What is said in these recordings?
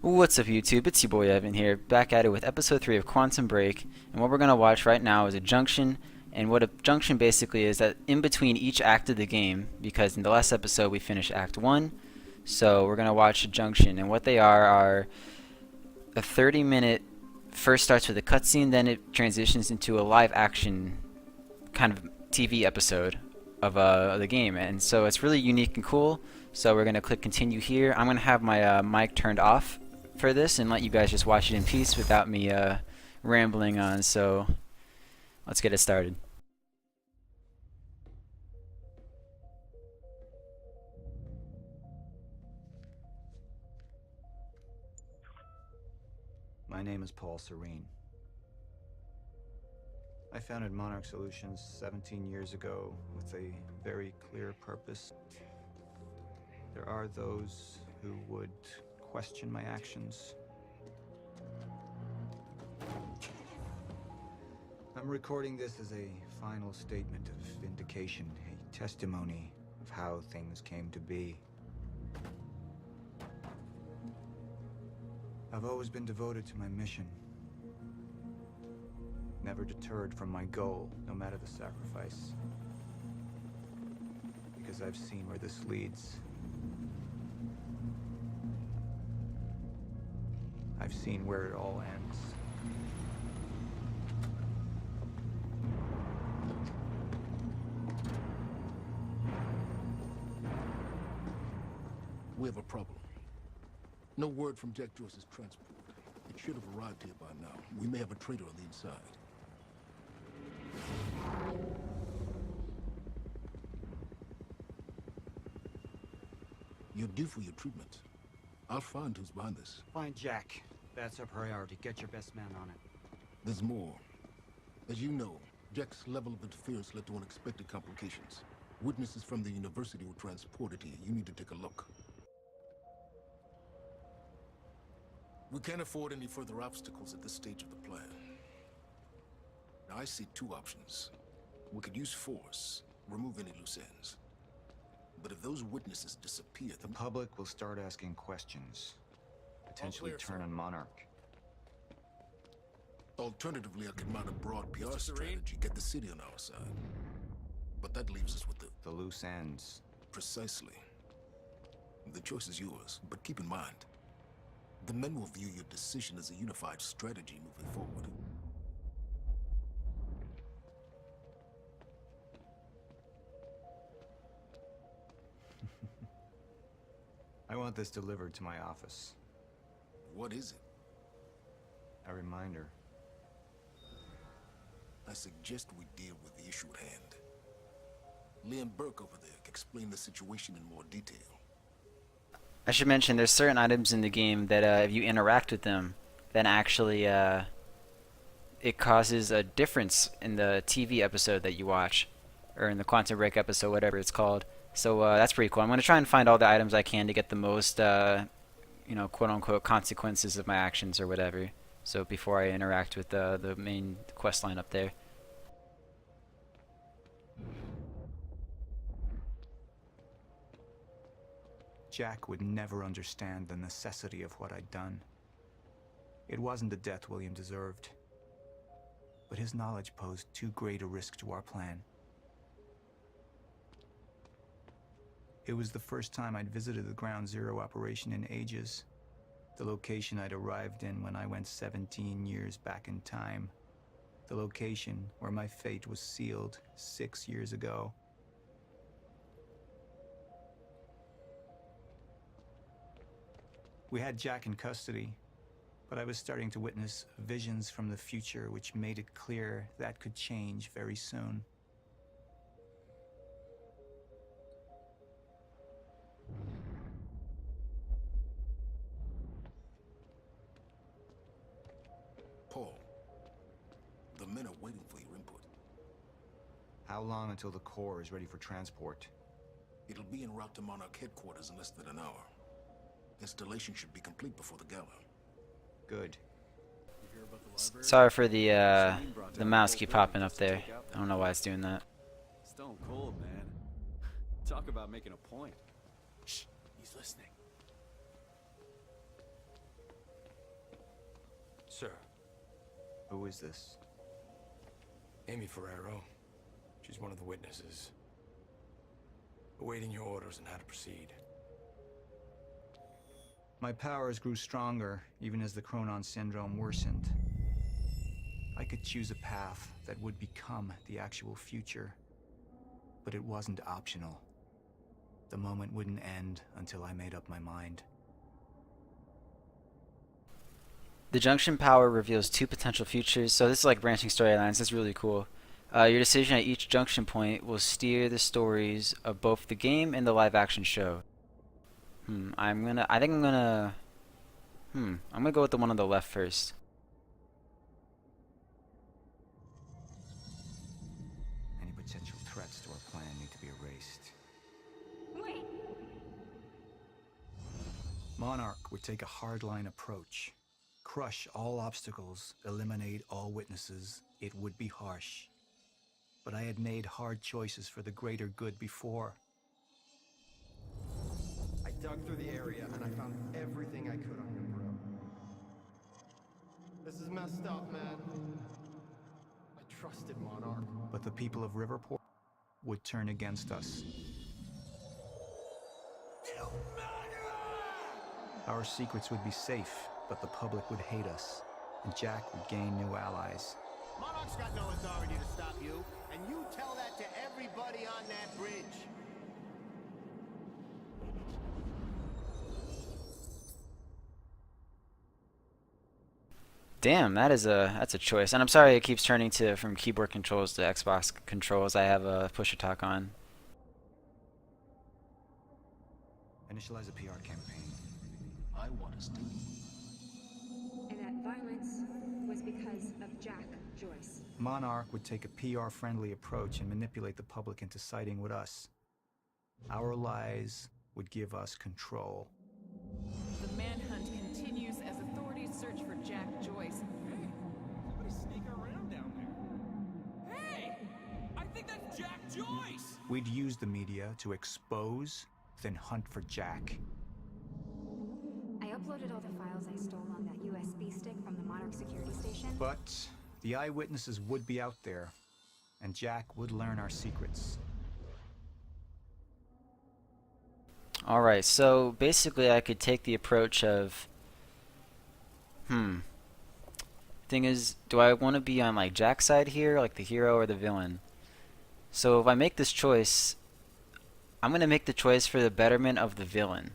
What's up YouTube, it's your boy Evan here, back at it with episode 3 of Quantum Break, and what we're going to watch right now is a junction, and what a junction basically is that in between each act of the game, because in the last episode we finished Act 1, so we're going to watch a junction, and what they are a 30-minute, first starts with a cutscene, then it transitions into a live action kind of TV episode of the game, and so it's really unique and cool. So we're going to click continue here. I'm going to have my mic turned off for this and let you guys just watch it in peace without me rambling on. So let's get it started. My name is Paul Serene. I founded Monarch Solutions 17 years ago with a very clear purpose. There are those who would question my actions. I'm recording this as a final statement of vindication, a testimony of how things came to be. I've always been devoted to my mission. Never deterred from my goal, no matter the sacrifice. Because I've seen where this leads. I've seen where it all ends. We have a problem. No word from Jack Joyce's transport. It should have arrived here by now. We may have a traitor on the inside. You're due for your treatment. I'll find who's behind this. Find Jack. That's our priority. Get your best man on it. There's more. As you know, Jack's level of interference led to unexpected complications. Witnesses from the university were transported here. You need to take a look. We can't afford any further obstacles at this stage of the plan. Now, I see two options. We could use force, remove any loose ends. But if those witnesses disappear, The public will start asking questions. Potentially clear, turn sir. on Monarch. Alternatively, I could mount a broad PR Mr. Serene? strategy, get the city on our side. But that leaves us with The loose ends. precisely. The choice is yours, but keep in mind, the men will view your decision as a unified strategy moving forward. I want this delivered to my office. What is it? A reminder. I suggest we deal with the issue at hand. Liam Burke over there can explain the situation in more detail. I should mention there's certain items in the game that if you interact with them, then actually it causes a difference in the TV episode that you watch, or in the Quantum Break episode, whatever it's called. So that's pretty cool. I'm going to try and find all the items I can to get the most, quote-unquote consequences of my actions or whatever. So before I interact with the main quest line up there. Jack would never understand the necessity of what I'd done. It wasn't the death William deserved, but his knowledge posed too great a risk to our plan. It was the first time I'd visited the Ground Zero operation in ages, the location I'd arrived in when I went 17 years back in time, the location where my fate was sealed 6 years ago. We had Jack in custody, but I was starting to witness visions from the future which made it clear that could change very soon. Paul, the men are waiting for your input. How long until the core is ready for transport? It'll be en route to Monarch headquarters in less than an hour. Installation should be complete before the gala. Good. Sorry for the mouse keep popping up there. I don't know why it's doing that. Stone cold, man. Talk about making a point. Shh, he's listening. sir. Who is this? Amy Ferrero. She's one of the witnesses. Awaiting your orders on how to proceed. My powers grew stronger, even as the Chronon syndrome worsened. I could choose a path that would become the actual future, but it wasn't optional. The moment wouldn't end until I made up my mind. The junction power reveals two potential futures, so this is like branching storylines. That's really cool. Your decision at each junction point will steer the stories of both the game and the live-action show. I'm gonna go with the one on the left first. Any potential threats to our plan need to be erased. Wait! Monarch would take a hardline approach. Crush all obstacles, eliminate all witnesses. It would be harsh. But I had made hard choices for the greater good before. I dug through the area and I found everything I could on your bro. This is messed up, man. I trusted Monarch. But the people of Riverport would turn against us. Our secrets would be safe, but the public would hate us, and Jack would gain new allies. Monarch's got no authority to stop you, and you tell that to everybody on that bridge. Damn, that's a choice. And I'm sorry it keeps turning from keyboard controls to Xbox controls. I have a push to talk on. Initialize a PR campaign. I want us to. And that violence was because of Jack Joyce. Monarch would take a PR-friendly approach and manipulate the public into siding with us. Our lies would give us control. The manhunt continues as authorities search for Jack Joyce. Hey, somebody's sneaking around down there. Hey, I think that's Jack Joyce. We'd use the media to expose, then hunt for Jack. I uploaded all the files I stole on that USB stick from the Monarch security station. But the eyewitnesses would be out there, and Jack would learn our secrets. Alright, so basically I could take the approach of thing is, do I want to be on like Jack's side here, like the hero or the villain? So if I make this choice, I'm gonna make the choice for the betterment of the villain.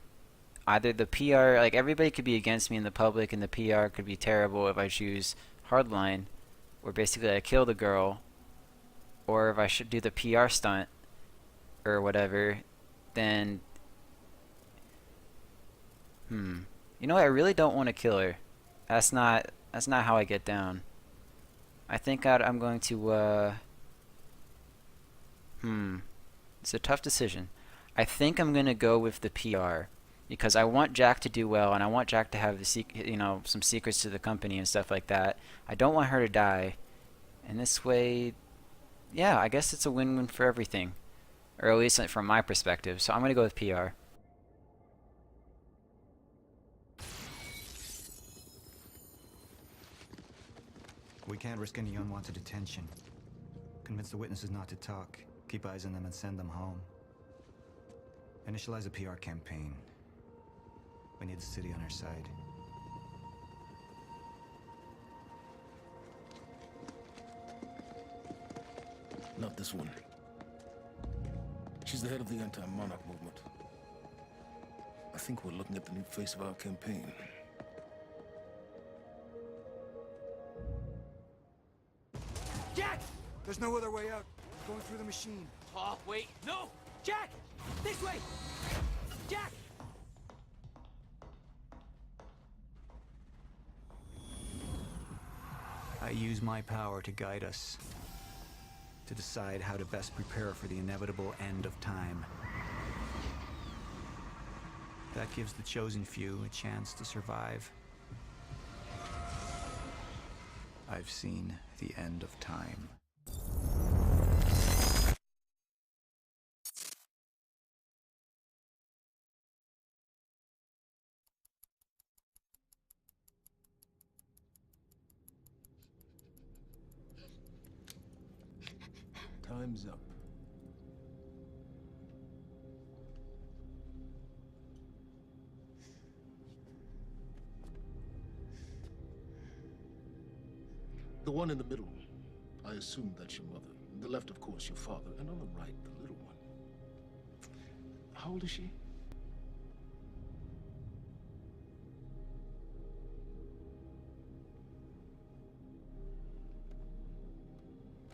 Either the PR, like everybody could be against me in the public and the PR could be terrible if I choose hardline, where basically I kill the girl, or if I should do the PR stunt or whatever, then you know what, I really don't want to kill her. That's not how I get down. I think I'm going to it's a tough decision. I think I'm gonna go with the PR because I want Jack to do well and I want Jack to have the some secrets to the company and stuff like that. I don't want her to die, and this way, yeah, I guess it's a win-win for everything, or at least from my perspective. So I'm gonna go with PR. We can't risk any unwanted attention. Convince the witnesses not to talk. Keep eyes on them and send them home. Initialize a PR campaign. We need the city on our side. Not this one. She's the head of the anti-monarch movement. I think we're looking at the new face of our campaign. Jack! There's no other way out. We're going through the machine. Oh, wait, no! Jack! This way! Jack! I use my power to guide us. To decide how to best prepare for the inevitable end of time. That gives the chosen few a chance to survive. I've seen the end of time. Time's up. The one in the middle, I assume that's your mother. The left, of course, your father. And on the right, the little one. How old is she?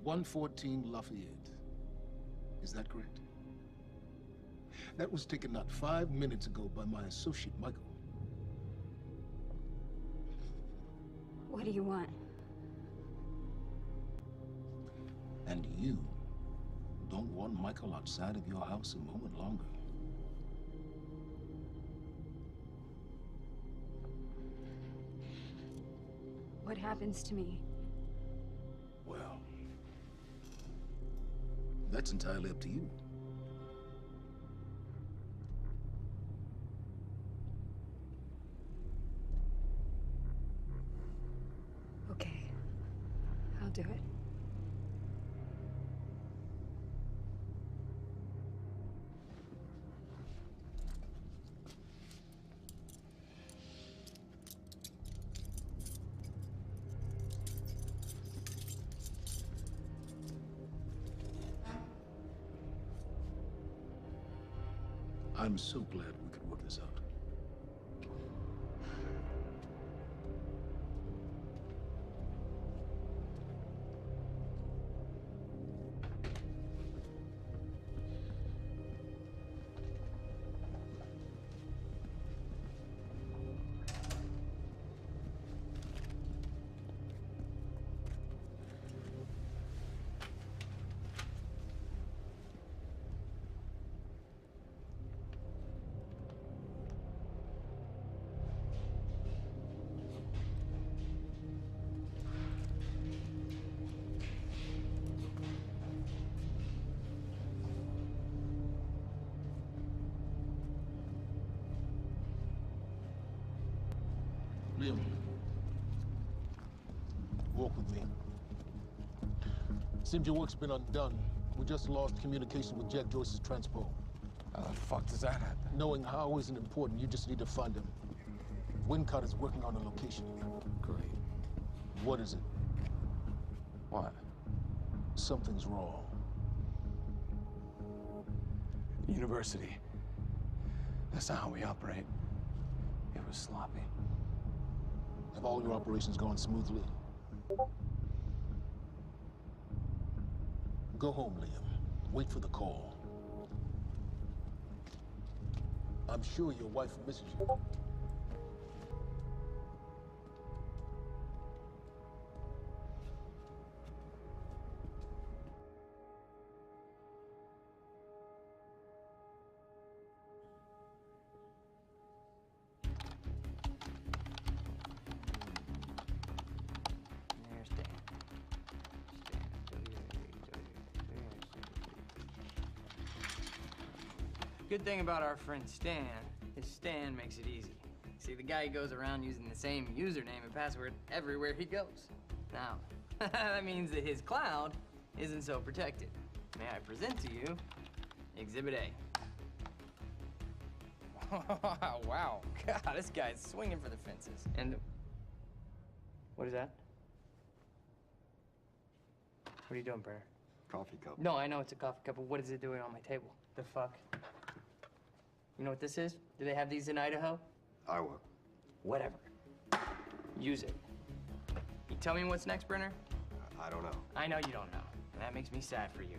"114 Lafayette. Is that correct? That was taken not 5 minutes ago by my associate, Michael. What do you want? And you don't want Michael outside of your house a moment longer. What happens to me? Well, that's entirely up to you. Okay. I'll do it. I'm so glad we could work this out. Liam, walk with me. Seems your work's been undone. We just lost communication with Jack Joyce's transpo. How the fuck does that happen? Knowing how isn't important. You just need to find him. Wincott is working on a location. Great. What is it? What? Something's wrong. University. That's not how we operate. It was sloppy. Have all your operations gone smoothly? Go home, Liam. Wait for the call. I'm sure your wife misses you. There's Dan. Good thing about our friend Stan is Stan makes it easy. See, the guy goes around using the same username and password everywhere he goes. Now, that means that his cloud isn't so protected. May I present to you Exhibit A. Wow, God, this guy's swinging for the fences. And what is that? What are you doing, Brenner? Coffee cup. No, I know it's a coffee cup, but what is it doing on my table? The fuck? You know what this is? Do they have these in Idaho? Iowa. Whatever. Use it. You tell me what's next, Brenner? I don't know. I know you don't know, and that makes me sad for you.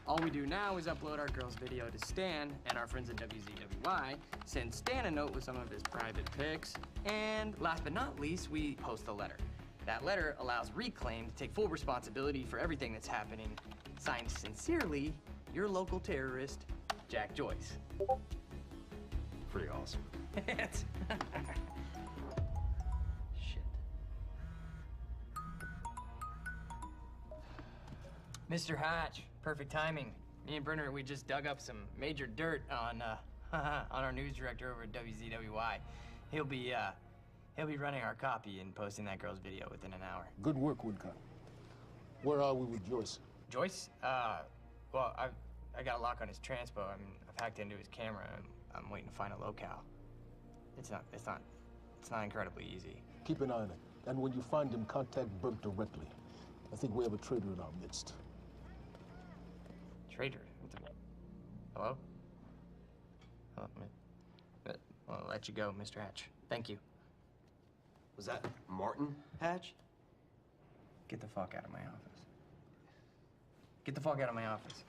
All we do now is upload our girl's video to Stan and our friends at WZWY, send Stan a note with some of his private pics, and last but not least, we post a letter. That letter allows Reclaim to take full responsibility for everything that's happening. Signed sincerely, your local terrorist, Jack Joyce. Pretty awesome. Shit. Mr. Hatch, perfect timing. Me and Brenner, we just dug up some major dirt on our news director over at WZWY. He'll be running our copy and posting that girl's video within an hour. Good work, Wincott. Where are we with Joyce? Joyce, Well, I got a lock on his transpo. I mean, I've hacked into his camera, and I'm waiting to find a locale. It's not incredibly easy. Keep an eye on it. And when you find him, contact Burke directly. I think we have a traitor in our midst. Traitor? Hello? Hello, I'll let you go, Mr. Hatch. Thank you. Was that Martin Hatch? Get the fuck out of my office. Get the fuck out of my office.